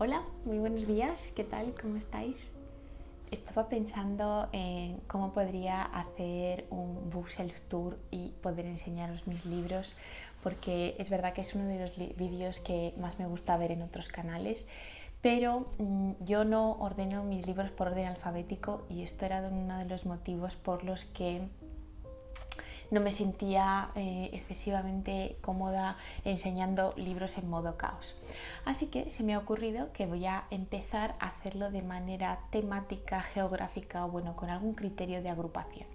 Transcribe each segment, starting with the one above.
Hola, muy buenos días, ¿qué tal? ¿Cómo estáis? Estaba pensando en cómo podría hacer un bookshelf tour y poder enseñaros mis libros, porque es verdad que es uno de los vídeos que más me gusta ver en otros canales, pero yo no ordeno mis libros por orden alfabético y esto era uno de los motivos por los que no me sentía excesivamente cómoda enseñando libros en modo caos. Así que se me ha ocurrido que voy a empezar a hacerlo de manera temática, geográfica o bueno, con algún criterio de agrupación.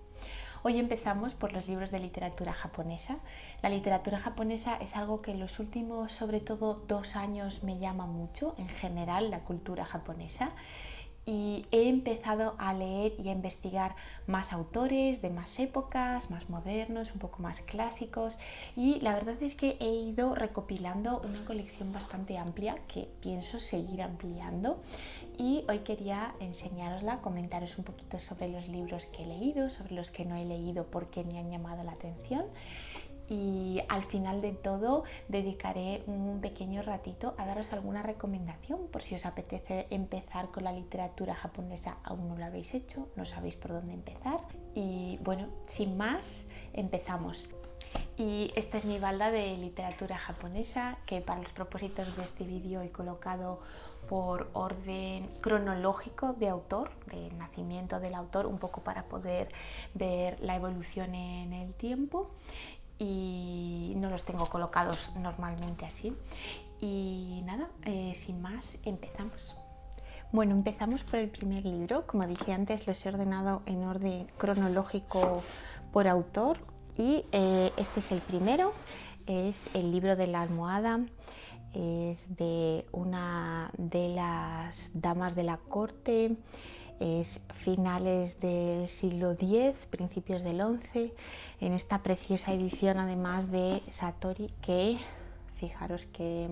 Hoy empezamos por los libros de literatura japonesa. La literatura japonesa es algo que en los últimos, sobre todo 2 años, me llama mucho, en general la cultura japonesa. Y he empezado a leer y a investigar más autores de más épocas, más modernos, un poco más clásicos, y la verdad es que he ido recopilando una colección bastante amplia que pienso seguir ampliando, y hoy quería enseñarosla, comentaros un poquito sobre los libros que he leído, sobre los que no he leído porque me han llamado la atención. Y al final de todo dedicaré un pequeño ratito a daros alguna recomendación por si os apetece empezar con la literatura japonesa, aún no lo habéis hecho, no sabéis por dónde empezar. Y bueno, sin más, empezamos. Y esta es mi balda de literatura japonesa, que para los propósitos de este vídeo he colocado por orden cronológico de autor, de nacimiento del autor, un poco para poder ver la evolución en el tiempo, y no los tengo colocados normalmente así. Y nada, sin más, empezamos. Bueno, empezamos por el primer libro. Como dije antes, los he ordenado en orden cronológico por autor, y este es el primero, es El libro de la almohada. Es de una de las damas de la corte, es finales del siglo X, principios del XI, en esta preciosa edición además de Satori, que fijaros qué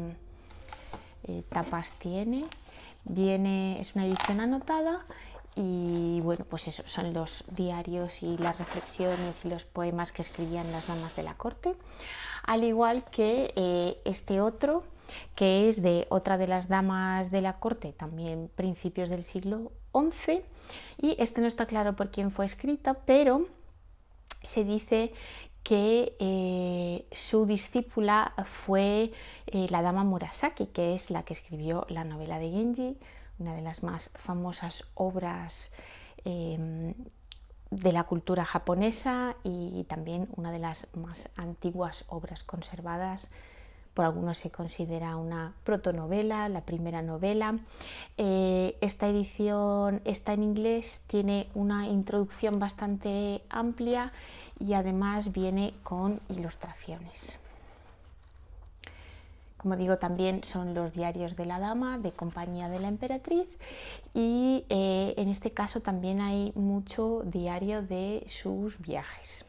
tapas tiene. Es una edición anotada y bueno, pues eso, son los diarios y las reflexiones y los poemas que escribían las damas de la corte, al igual que este otro, que es de otra de las damas de la corte, también principios del siglo XI, y este no está claro por quién fue escrito, pero se dice que su discípula fue la dama Murasaki, que es la que escribió la novela de Genji, una de las más famosas obras de la cultura japonesa y también una de las más antiguas obras conservadas. Por algunos se considera una protonovela, la primera novela. Esta edición está en inglés, tiene una introducción bastante amplia y además viene con ilustraciones. Como digo, también son los diarios de la dama, de compañía de la emperatriz, y en este caso también hay mucho diario de sus viajes.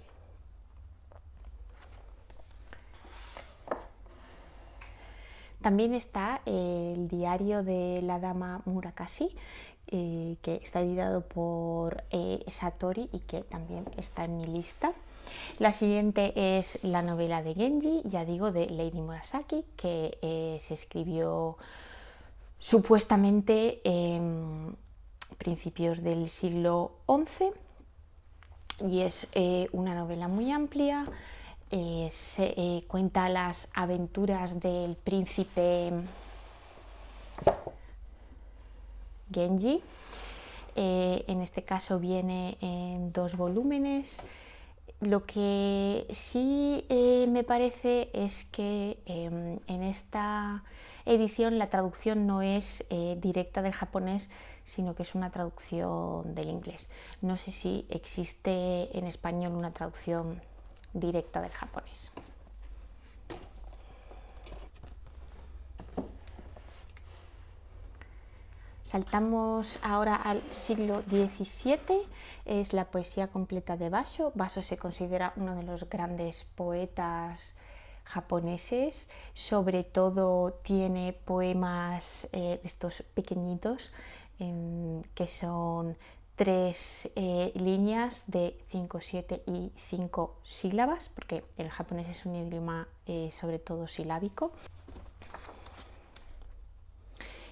También está el diario de la dama Murakami, que está editado por Satori y que también está en mi lista. La siguiente es la novela de Genji, ya digo, de Lady Murasaki, que se escribió supuestamente en principios del siglo XI, y es una novela muy amplia. Cuenta las aventuras del príncipe Genji. En este caso viene en 2 volúmenes. Lo que sí me parece es que en esta edición la traducción no es directa del japonés, sino que es una traducción del inglés. No sé si existe en español una traducción directa del japonés. Saltamos ahora al siglo XVII, es la poesía completa de Basho. Basho se considera uno de los grandes poetas japoneses, sobre todo tiene poemas de estos pequeñitos, que son 3 líneas de 5, 7 y 5 sílabas, porque el japonés es un idioma sobre todo silábico.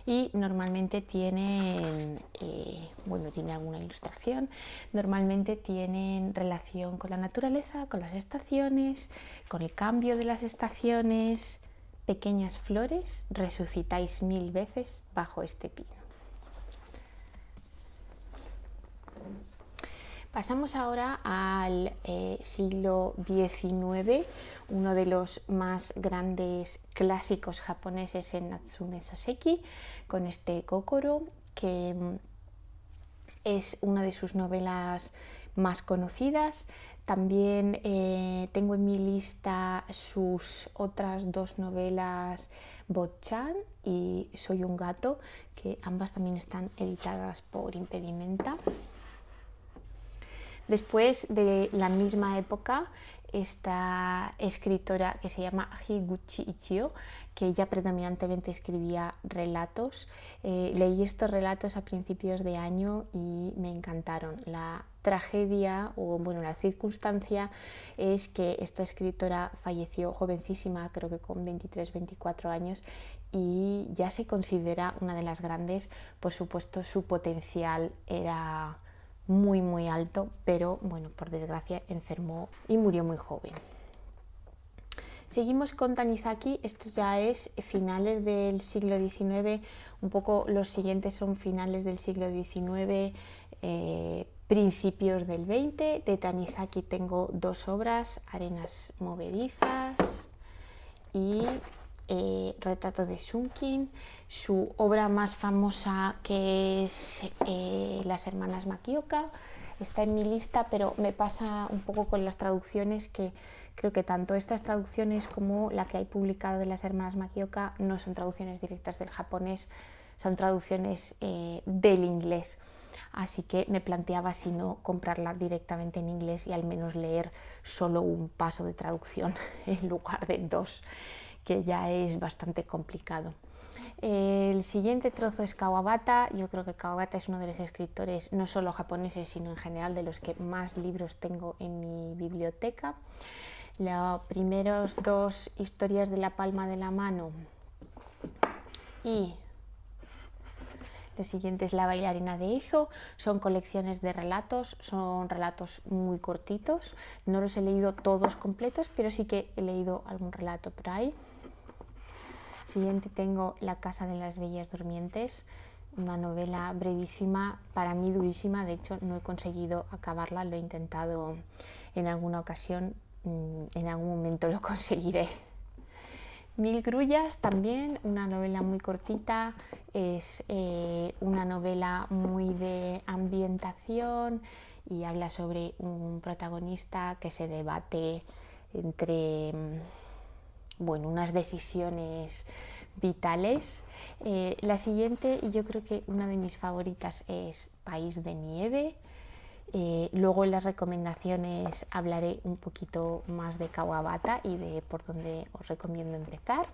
y normalmente tienen, tiene alguna ilustración, normalmente tienen relación con la naturaleza, con las estaciones, con el cambio de las estaciones. Pequeñas flores, resucitáis 1000 veces bajo este pino. Pasamos ahora al siglo XIX, uno de los más grandes clásicos japoneses en Natsume Soseki, con este Kokoro, que es una de sus novelas más conocidas. También tengo en mi lista sus otras 2 novelas, Botchan y Soy un gato, que ambas también están editadas por Impedimenta. Después de la misma época, esta escritora que se llama Higuchi Ichio, que ella predominantemente escribía relatos. Leí estos relatos a principios de año y me encantaron. La tragedia, la circunstancia es que esta escritora falleció jovencísima, creo que con 23-24 años, y ya se considera una de las grandes. Por supuesto, su potencial era muy alto, pero por desgracia enfermó y murió muy joven. Seguimos con Tanizaki. Esto ya es finales del siglo XIX, un poco los siguientes son finales del siglo XIX, principios del XX. De Tanizaki tengo 2 obras, Arenas movedizas y Retrato de Shunkin. Su obra más famosa, que es Las hermanas Makioka, está en mi lista, pero me pasa un poco con las traducciones, que creo que tanto estas traducciones como la que hay publicada de Las hermanas Makioka no son traducciones directas del japonés, son traducciones del inglés. Así que me planteaba si no comprarla directamente en inglés y al menos leer solo un paso de traducción en lugar de 2, que ya es bastante complicado. El siguiente trozo es Kawabata. Yo creo que Kawabata es uno de los escritores, no solo japoneses, sino en general de los que más libros tengo en mi biblioteca. Los primeros 2, Historias de la palma de la mano, y los siguientes, La bailarina de Eizo, son colecciones de relatos, son relatos muy cortitos. No los he leído todos completos, pero sí que he leído algún relato por ahí. Siguiente tengo La casa de las bellas durmientes, una novela brevísima, para mí durísima. De hecho, no he conseguido acabarla, lo he intentado en alguna ocasión, en algún momento lo conseguiré. Mil grullas, también una novela muy cortita, es una novela muy de ambientación y habla sobre un protagonista que se debate entre unas decisiones vitales. La siguiente, y yo creo que una de mis favoritas, es País de nieve. Luego en las recomendaciones hablaré un poquito más de Kawabata y de por dónde os recomiendo empezar.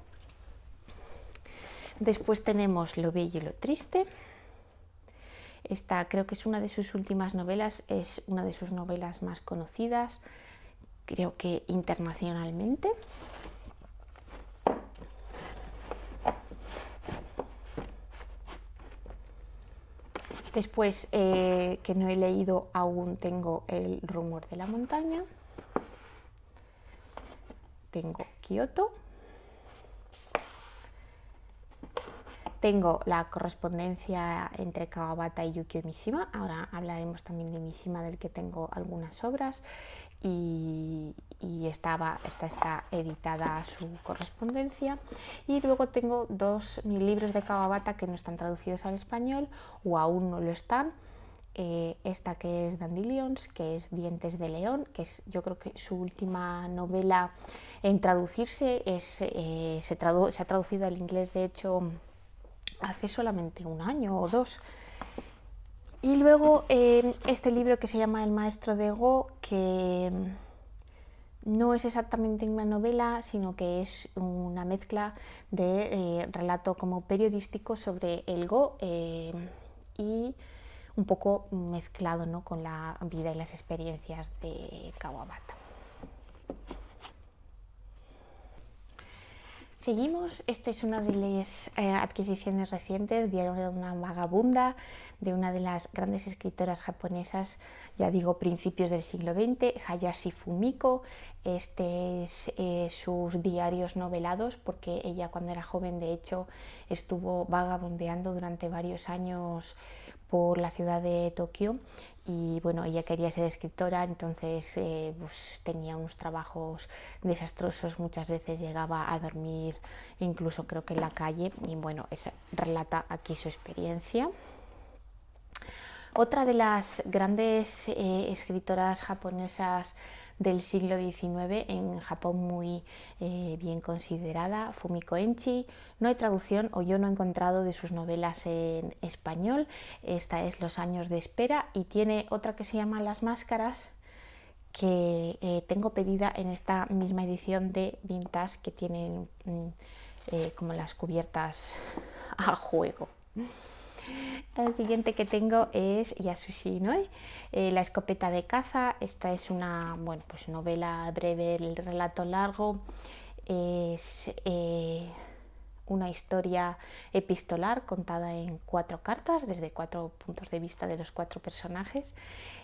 Después tenemos Lo bello y lo triste. Esta creo que es una de sus últimas novelas, es una de sus novelas más conocidas, creo que internacionalmente. Después, que no he leído aún, tengo El rumor de la montaña, tengo Kioto, tengo la correspondencia entre Kawabata y Yukio Mishima. Ahora hablaremos también de Mishima, del que tengo algunas obras, y está editada su correspondencia. Y luego tengo 2 libros de Kawabata que no están traducidos al español o aún no lo están. Esta, que es Dandelions, que es Dientes de león, que es, yo creo que su última novela en traducirse. Se ha traducido al inglés, de hecho, hace solamente 1 año o 2. Y luego este libro que se llama El maestro de Go, que no es exactamente una novela, sino que es una mezcla de relato como periodístico sobre el Go, y un poco mezclado, ¿no?, con la vida y las experiencias de Kawabata. Seguimos, esta es una de las adquisiciones recientes, Diario de una vagabunda, de una de las grandes escritoras japonesas, ya digo, principios del siglo XX, Hayashi Fumiko. Este es sus diarios novelados, porque ella cuando era joven, de hecho, estuvo vagabundeando durante varios años por la ciudad de Tokio y bueno, ella quería ser escritora, entonces pues, tenía unos trabajos desastrosos, muchas veces llegaba a dormir incluso creo que en la calle y bueno, relata aquí su experiencia. Otra de las grandes escritoras japonesas del siglo XIX, en Japón muy bien considerada, Fumiko Enchi. No hay traducción, o yo no he encontrado, de sus novelas en español. Esta es Los años de espera, y tiene otra que se llama Las máscaras, que tengo pedida en esta misma edición de Vintage, que tienen como las cubiertas a juego. El siguiente que tengo es Yasushi Inoue, La escopeta de caza. Esta es una pues novela breve, el relato largo. Es una historia epistolar contada en 4 cartas, desde 4 puntos de vista de los 4 personajes.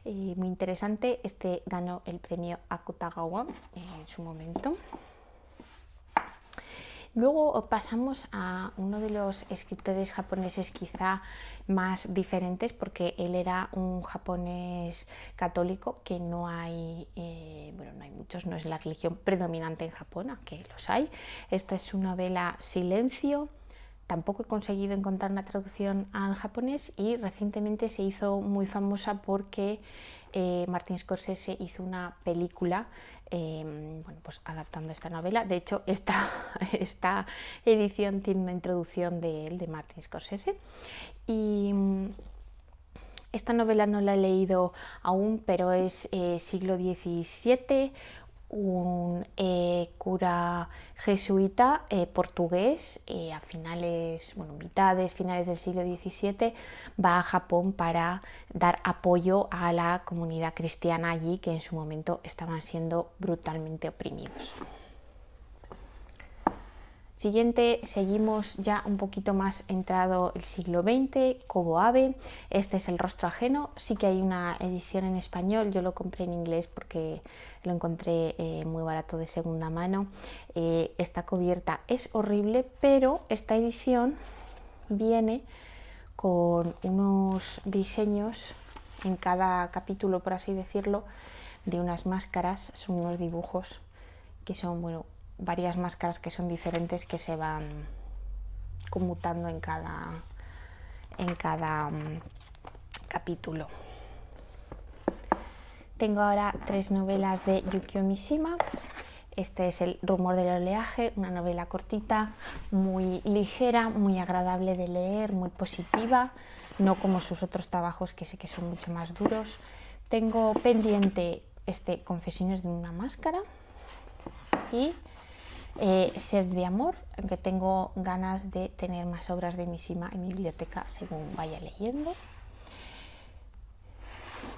Muy interesante. Este ganó el premio Akutagawa en su momento. Luego pasamos a uno de los escritores japoneses quizá más diferentes, porque él era un japonés católico, que no hay muchos, no es la religión predominante en Japón, aunque los hay. Esta es su novela Silencio. Tampoco he conseguido encontrar una traducción al japonés, y recientemente se hizo muy famosa porque Martin Scorsese hizo una película pues adaptando esta novela. De hecho, esta edición tiene una introducción de Martin Scorsese. Y esta novela no la he leído aún, pero es siglo XVII, un cura jesuita portugués, a finales del siglo XVII, va a Japón para dar apoyo a la comunidad cristiana allí, que en su momento estaban siendo brutalmente oprimidos. Siguiente, seguimos ya un poquito más entrado el siglo XX, Kobo Abe. Este es El rostro ajeno. Sí que hay una edición en español, yo lo compré en inglés porque lo encontré muy barato de segunda mano. Esta cubierta es horrible, pero esta edición viene con unos diseños en cada capítulo, por así decirlo, de unas máscaras. Son unos dibujos que son, varias máscaras que son diferentes, que se van conmutando en cada capítulo. Tengo ahora 3 novelas de Yukio Mishima. Este es El rumor del oleaje, una novela cortita, muy ligera, muy agradable de leer, muy positiva, no como sus otros trabajos, que sé que son mucho más duros. Tengo pendiente Confesiones de una máscara y Sed de amor, aunque tengo ganas de tener más obras de Mishima en mi biblioteca según vaya leyendo.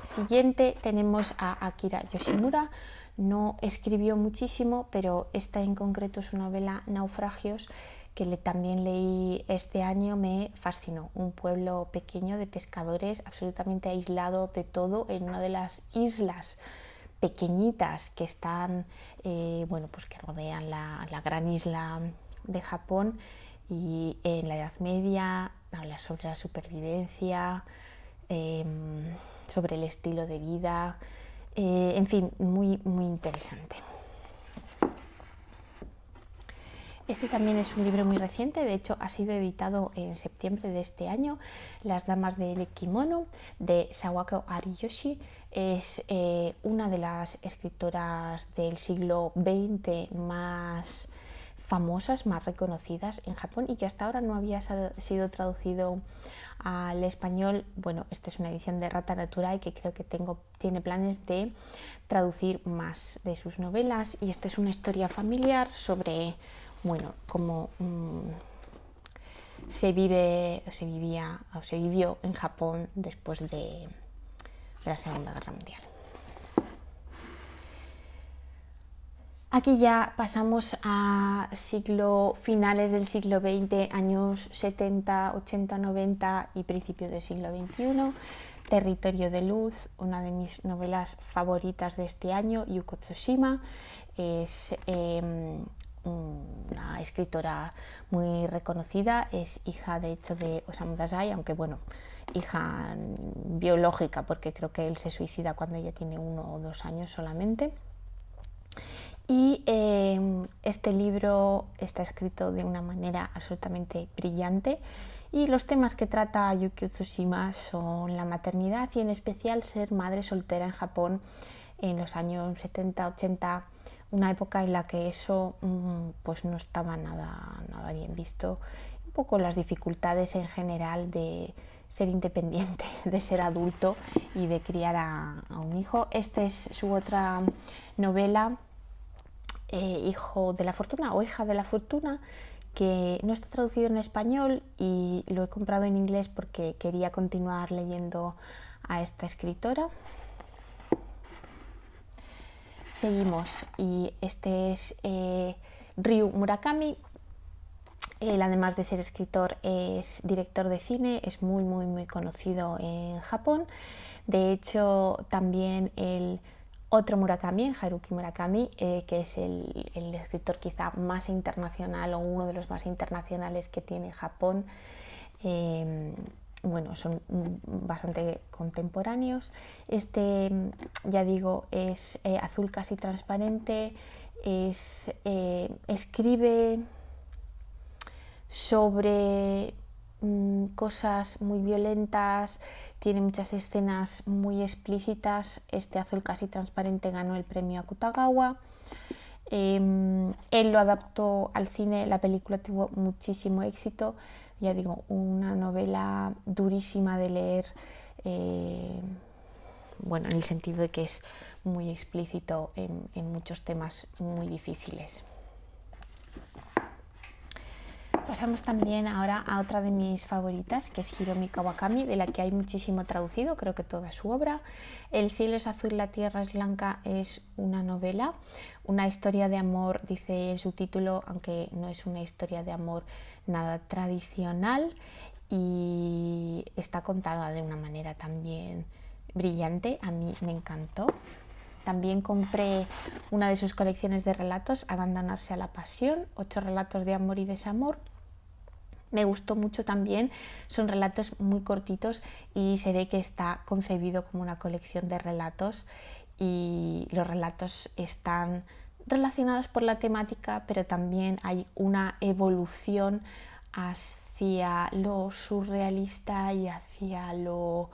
Siguiente tenemos a Akira Yoshimura. No escribió muchísimo, pero esta en concreto es una novela, Naufragios, que también leí este año. Me fascinó. Un pueblo pequeño de pescadores, absolutamente aislado de todo, en una de las islas pequeñitas que están, pues que rodean la gran isla de Japón, y en la Edad Media habla sobre la supervivencia, sobre el estilo de vida, en fin, muy, muy interesante. Este también es un libro muy reciente, de hecho ha sido editado en septiembre de este año, Las damas del kimono, de Sawako Ariyoshi. Es una de las escritoras del siglo XX más famosas, más reconocidas en Japón, y que hasta ahora no había sido traducido al español. Esta es una edición de Rata Natural, que creo que tiene planes de traducir más de sus novelas, y esta es una historia familiar sobre cómo se vivió en Japón después de la Segunda Guerra Mundial. Aquí ya pasamos a finales del siglo XX, años 70, 80, 90 y principios del siglo XXI. Territorio de Luz, una de mis novelas favoritas de este año. Yuko Tsushima es una escritora muy reconocida, es hija de hecho de Osamu Dazai, aunque bueno, hija biológica, porque creo que él se suicida cuando ella tiene 1 o 2 años solamente. Y este libro está escrito de una manera absolutamente brillante, y los temas que trata Yuki Tsushima son la maternidad y en especial ser madre soltera en Japón en los años 70-80, una época en la que eso pues no estaba nada bien visto, un poco las dificultades en general de ser independiente, de ser adulto y de criar a un hijo. Esta es su otra novela, Hijo de la Fortuna o Hija de la Fortuna, que no está traducido en español y lo he comprado en inglés porque quería continuar leyendo a esta escritora. Seguimos, y este es Ryu Murakami. Él, además de ser escritor, es director de cine, es muy conocido en Japón. De hecho, también el otro Murakami, Haruki Murakami, que es el escritor quizá más internacional o uno de los más internacionales que tiene Japón, bueno, son bastante contemporáneos. Este, ya digo, es azul casi transparente, escribe sobre cosas muy violentas, tiene muchas escenas muy explícitas. Este Azul casi transparente ganó el premio Akutagawa. Él lo adaptó al cine, la película tuvo muchísimo éxito. Ya digo, una novela durísima de leer, bueno, en el sentido de que es muy explícito en muchos temas muy difíciles. Pasamos también ahora a otra de mis favoritas, que es Hiromi Kawakami, de la que hay muchísimo traducido, creo que toda su obra. El cielo es azul, la tierra es blanca es una novela, una historia de amor, dice en su título, aunque no es una historia de amor nada tradicional, y está contada de una manera también brillante. A mí me encantó. También compré una de sus colecciones de relatos, Abandonarse a la pasión, 8 relatos de amor y desamor. Me gustó mucho también, son relatos muy cortitos y se ve que está concebido como una colección de relatos, y los relatos están relacionados por la temática, pero también hay una evolución hacia lo surrealista y hacia lo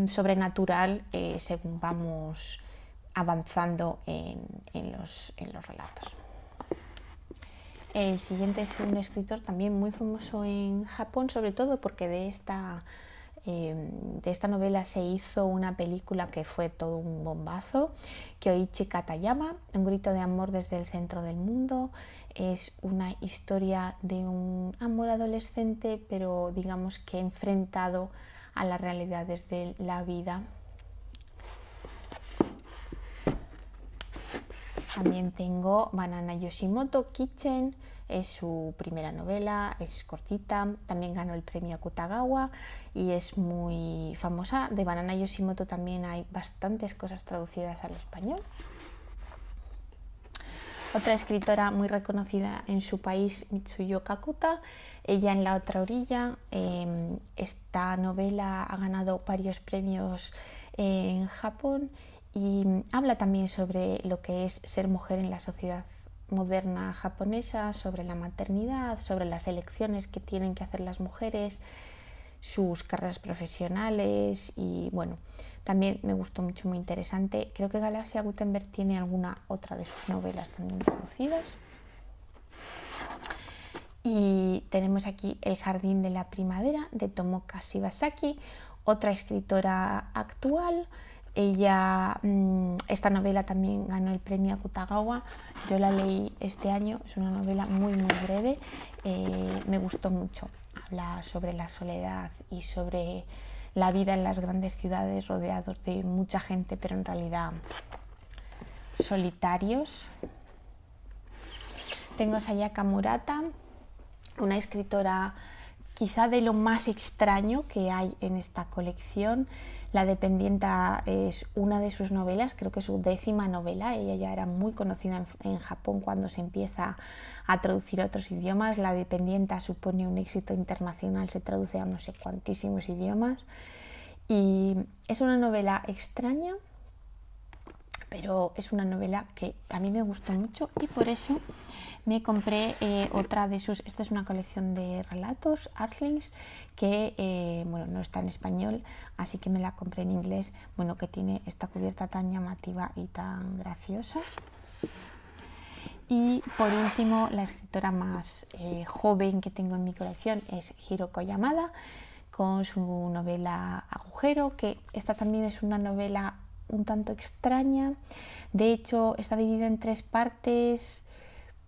sobrenatural según vamos avanzando en los relatos. El siguiente es un escritor también muy famoso en Japón, sobre todo porque de esta novela se hizo una película que fue todo un bombazo, Kyoichi Katayama, Un grito de amor desde el centro del mundo. Es una historia de un amor adolescente, pero digamos que enfrentado a las realidades de la vida. También tengo Banana Yoshimoto Kitchen, es su primera novela, es cortita, también ganó el premio Akutagawa y es muy famosa. De Banana Yoshimoto también hay bastantes cosas traducidas al español. Otra escritora muy reconocida en su país, Mitsuyo Kakuta, Ella en la otra orilla. Esta novela ha ganado varios premios en Japón y habla también sobre lo que es ser mujer en la sociedad moderna japonesa, sobre la maternidad, sobre las elecciones que tienen que hacer las mujeres, sus carreras profesionales, y bueno, también me gustó mucho, muy interesante. Creo que Galaxia Gutenberg tiene alguna otra de sus novelas también traducidas. Y tenemos aquí El jardín de la primavera, de Tomoka Shibasaki, otra escritora actual. Ella, esta novela también ganó el premio Akutagawa, yo la leí este año, es una novela muy breve, me gustó mucho. Habla sobre la soledad y sobre la vida en las grandes ciudades rodeados de mucha gente, pero en realidad solitarios. tengo Sayaka Murata, una escritora quizá de lo más extraño que hay en esta colección. La Dependienta es una de sus novelas, creo que es su 10ª novela. Ella ya era muy conocida en Japón cuando se empieza a traducir a otros idiomas. La Dependienta supone un éxito internacional, se traduce a no sé cuantísimos idiomas. Y es una novela extraña, pero es una novela que a mí me gustó mucho y por eso me compré otra de sus. Esta es una colección de relatos, Artlings, que bueno, no está en español, así que me la compré en inglés. Bueno, que tiene esta cubierta tan llamativa y tan graciosa. Y por último, la escritora más joven que tengo en mi colección es Hiroko Yamada, con su novela Agujero, que esta también es una novela un tanto extraña. De hecho, está dividida en 3 partes.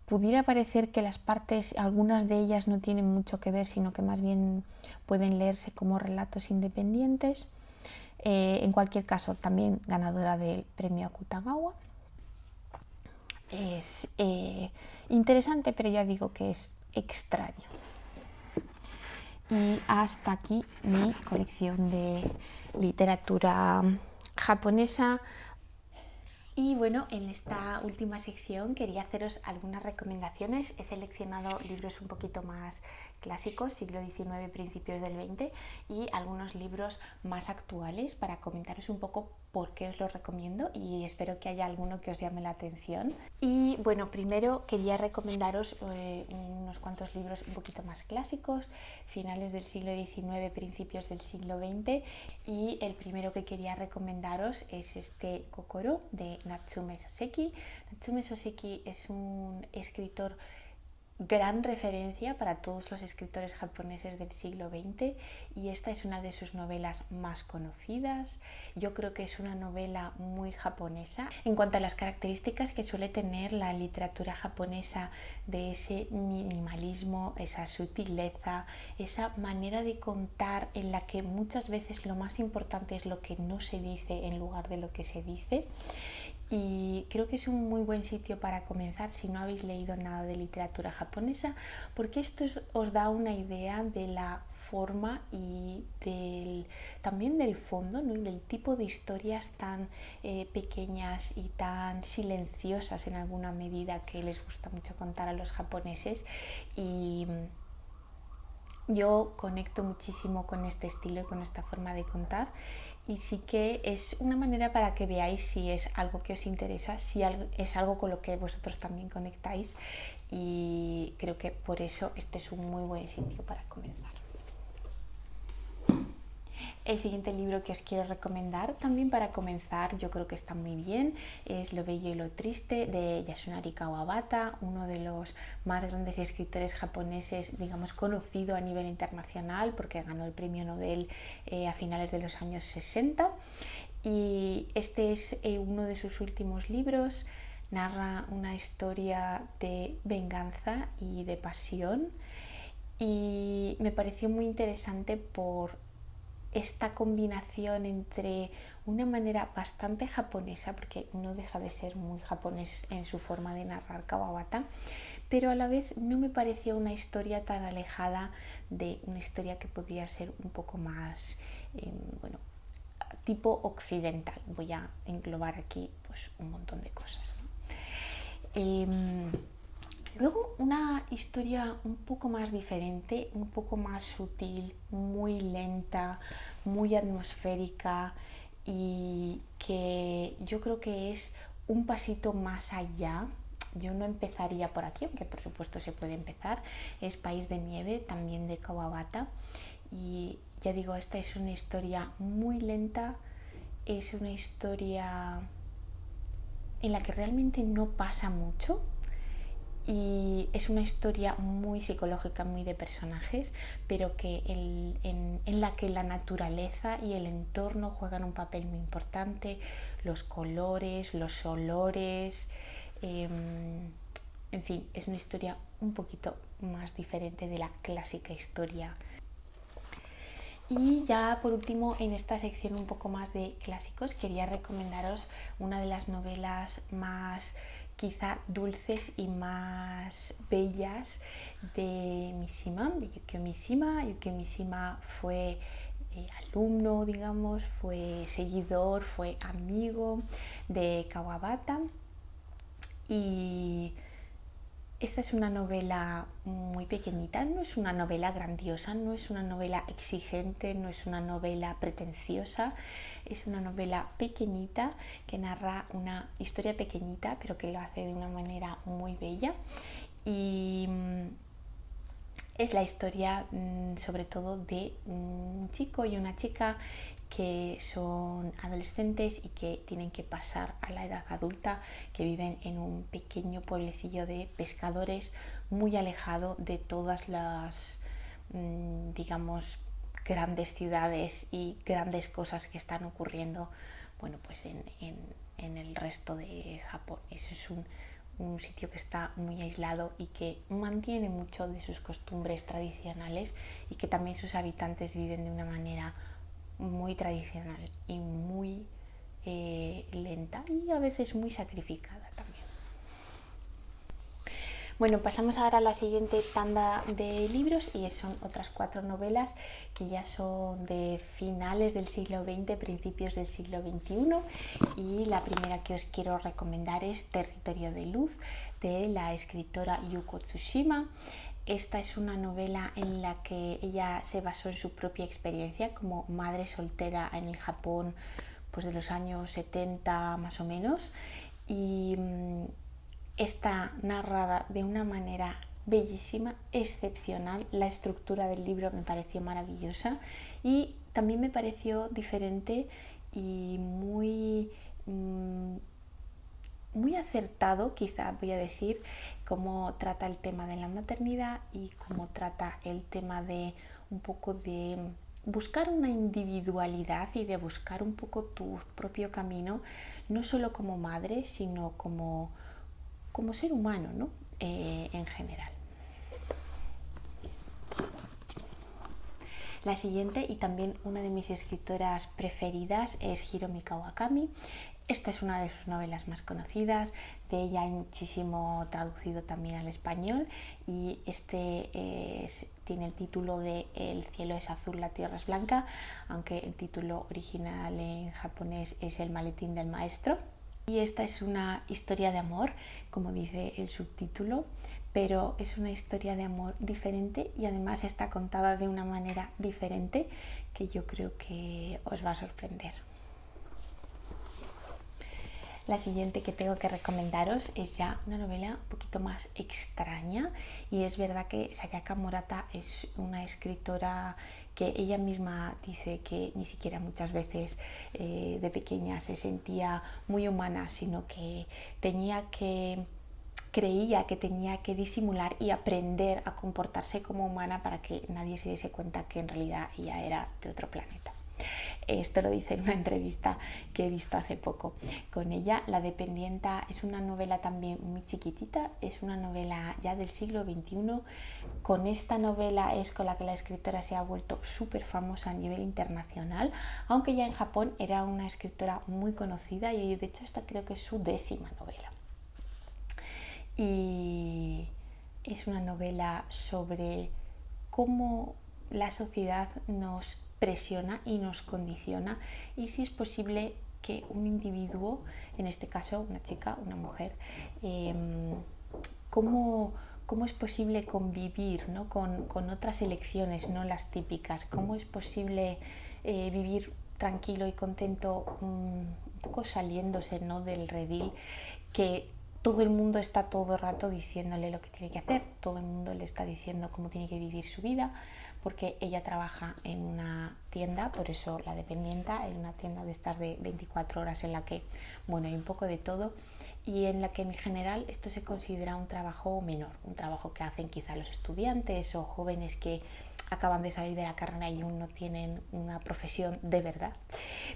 Pudiera parecer que las partes, algunas de ellas no tienen mucho que ver, sino que más bien pueden leerse como relatos independientes. En cualquier caso, también ganadora del premio Akutagawa. Es interesante, pero ya digo que es extraño. Y hasta aquí mi colección de literatura japonesa. Y bueno, en esta última sección quería haceros algunas recomendaciones. He seleccionado libros un poquito más clásicos, siglo XIX, principios del XX, y algunos libros más actuales para comentaros un poco por qué os los recomiendo y espero que haya alguno que os llame la atención. Y bueno, primero quería recomendaros unos cuantos libros un poquito más clásicos, finales del siglo XIX, principios del siglo XX, y el primero que quería recomendaros es este Kokoro de Natsume Soseki. Natsume Soseki es un escritor gran referencia para todos los escritores japoneses del siglo XX y esta es una de sus novelas más conocidas. Yo creo que es una novela muy japonesa en cuanto a las características que suele tener la literatura japonesa, de ese minimalismo, esa sutileza, esa manera de contar en la que muchas veces lo más importante es lo que no se dice en lugar de lo que se dice. Y creo que es un muy buen sitio para comenzar si no habéis leído nada de literatura japonesa, porque esto os da una idea de la forma y también del fondo, ¿no? Y del tipo de historias tan pequeñas y tan silenciosas en alguna medida que les gusta mucho contar a los japoneses. Y yo conecto muchísimo con este estilo y con esta forma de contar. Y sí que es una manera para que veáis si es algo que os interesa, si es algo con lo que vosotros también conectáis, y creo que por eso este es un muy buen sitio para comenzar. El siguiente libro que os quiero recomendar también para comenzar, yo creo que está muy bien, es Lo bello y lo triste de Yasunari Kawabata, uno de los más grandes escritores japoneses, digamos, conocido a nivel internacional porque ganó el premio Nobel a finales de los años 60. Y este es uno de sus últimos libros. Narra una historia de venganza y de pasión y me pareció muy interesante por esta combinación entre una manera bastante japonesa, porque no deja de ser muy japonés en su forma de narrar Kawabata, pero a la vez no me pareció una historia tan alejada de una historia que podría ser un poco más, bueno, tipo occidental. Voy a englobar aquí pues un montón de cosas, ¿no? Luego una historia un poco más diferente, un poco más sutil, muy lenta, muy atmosférica y que yo creo que es un pasito más allá. Yo no empezaría por aquí, aunque por supuesto se puede empezar. Es País de Nieve, también de Kawabata. Y ya digo, esta es una historia muy lenta, es una historia en la que realmente no pasa mucho. Y es una historia muy psicológica, muy de personajes, pero que en la que la naturaleza y el entorno juegan un papel muy importante, los colores, los olores, en fin, es una historia un poquito más diferente de la clásica historia. Y ya por último, en esta sección un poco más de clásicos, quería recomendaros una de las novelas más quizá dulces y más bellas de Mishima, de Yukio Mishima. Yukio Mishima fue alumno, digamos, fue seguidor, fue amigo de Kawabata, y esta es una novela muy pequeñita, no es una novela grandiosa, no es una novela exigente, no es una novela pretenciosa, es una novela pequeñita que narra una historia pequeñita, pero que lo hace de una manera muy bella. Y es la historia sobre todo de un chico y una chica que son adolescentes y que tienen que pasar a la edad adulta, que viven en un pequeño pueblecillo de pescadores muy alejado de todas las, digamos, grandes ciudades y grandes cosas que están ocurriendo, bueno, pues en el resto de Japón. Eso es un sitio que está muy aislado y que mantiene mucho de sus costumbres tradicionales, y que también sus habitantes viven de una manera muy tradicional y muy lenta, y a veces muy sacrificada también. Bueno, pasamos ahora a la siguiente tanda de libros, y son otras 4 novelas que ya son de finales del siglo XX, principios del siglo XXI, y la primera que os quiero recomendar es Territorio de Luz, de la escritora Yuko Tsushima. Esta es una novela en la que ella se basó en su propia experiencia como madre soltera en el Japón, pues de los años 70 más o menos, y está narrada de una manera bellísima, excepcional. La estructura del libro me pareció maravillosa, y también me pareció diferente y muy acertado, quizá voy a decir, cómo trata el tema de la maternidad y cómo trata el tema de un poco de buscar una individualidad y de buscar un poco tu propio camino, no solo como madre, sino como ser humano, ¿no? En general. La siguiente, y también una de mis escritoras preferidas, es Hiromi Kawakami. Esta es una de sus novelas más conocidas, de ella hay muchísimo traducido también al español, y tiene el título de El cielo es azul, la tierra es blanca, aunque el título original en japonés es El maletín del maestro. Y esta es una historia de amor, como dice el subtítulo, pero es una historia de amor diferente, y además está contada de una manera diferente que yo creo que os va a sorprender. La siguiente que tengo que recomendaros es ya una novela un poquito más extraña, y es verdad que Sayaka Murata es una escritora que ella misma dice que ni siquiera muchas veces de pequeña se sentía muy humana, sino que creía que tenía que disimular y aprender a comportarse como humana para que nadie se diese cuenta que en realidad ella era de otro planeta. Esto lo dice en una entrevista que he visto hace poco con ella. La dependienta es una novela también muy chiquitita, es una novela ya del siglo XXI. Con esta novela es con la que la escritora se ha vuelto súper famosa a nivel internacional, aunque ya en Japón era una escritora muy conocida, y de hecho esta creo que es su 10ª novela. Y es una novela sobre cómo la sociedad nos presiona y nos condiciona, y si es posible que un individuo, en este caso una chica, una mujer, cómo es posible convivir, ¿no? con otras elecciones, no las típicas, cómo es posible vivir tranquilo y contento, un poco saliéndose, ¿no? del redil, que todo el mundo está todo el rato diciéndole lo que tiene que hacer, todo el mundo le está diciendo cómo tiene que vivir su vida, porque ella trabaja en una tienda, por eso la dependienta, en una tienda de estas de 24 horas en la que, bueno, hay un poco de todo, y en la que en general esto se considera un trabajo menor, un trabajo que hacen quizá los estudiantes o jóvenes que acaban de salir de la carrera y aún no tienen una profesión de verdad.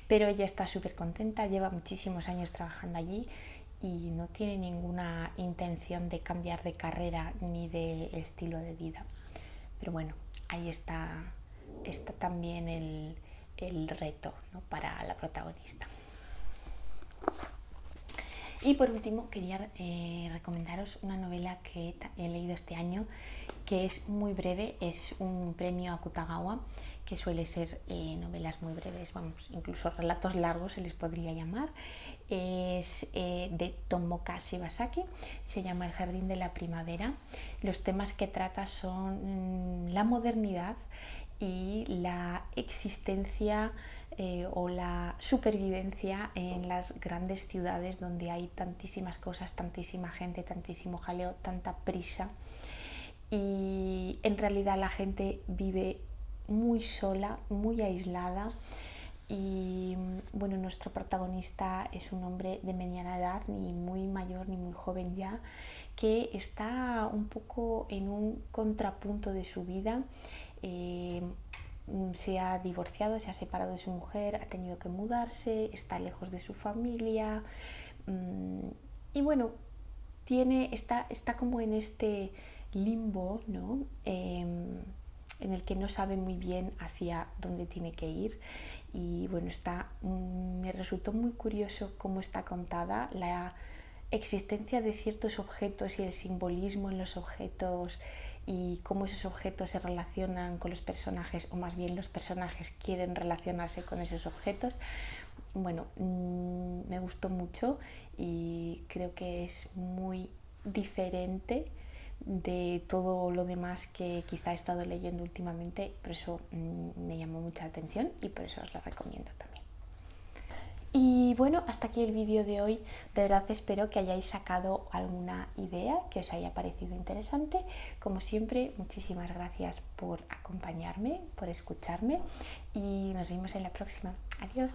Pero ella está súper contenta, lleva muchísimos años trabajando allí y no tiene ninguna intención de cambiar de carrera ni de estilo de vida. Pero bueno, ahí está también el reto, ¿no? Para la protagonista. Y por último quería recomendaros una novela que he leído este año, que es muy breve, es un premio Akutagawa, que suele ser novelas muy breves, vamos, incluso relatos largos se les podría llamar. Es de Tomoka Shibasaki, se llama El jardín de la primavera. Los temas que trata son la modernidad y la existencia o la supervivencia en las grandes ciudades donde hay tantísimas cosas, tantísima gente, tantísimo jaleo, tanta prisa, y en realidad la gente vive muy sola, muy aislada. Y bueno, nuestro protagonista es un hombre de mediana edad, ni muy mayor ni muy joven ya, que está un poco en un contrapunto de su vida. Se ha divorciado, se ha separado de su mujer, ha tenido que mudarse, está lejos de su familia, y bueno, está como en este limbo, ¿no? En el que no sabe muy bien hacia dónde tiene que ir. Y bueno, me resultó muy curioso cómo está contada la existencia de ciertos objetos y el simbolismo en los objetos, y cómo esos objetos se relacionan con los personajes, o más bien los personajes quieren relacionarse con esos objetos. Bueno, me gustó mucho y creo que es muy diferente de todo lo demás que quizá he estado leyendo últimamente, por eso me llamó mucha atención y por eso os la recomiendo también. Y bueno, hasta aquí el vídeo de hoy. De verdad espero que hayáis sacado alguna idea que os haya parecido interesante. Como siempre, muchísimas gracias por acompañarme, por escucharme, y nos vemos en la próxima. Adiós.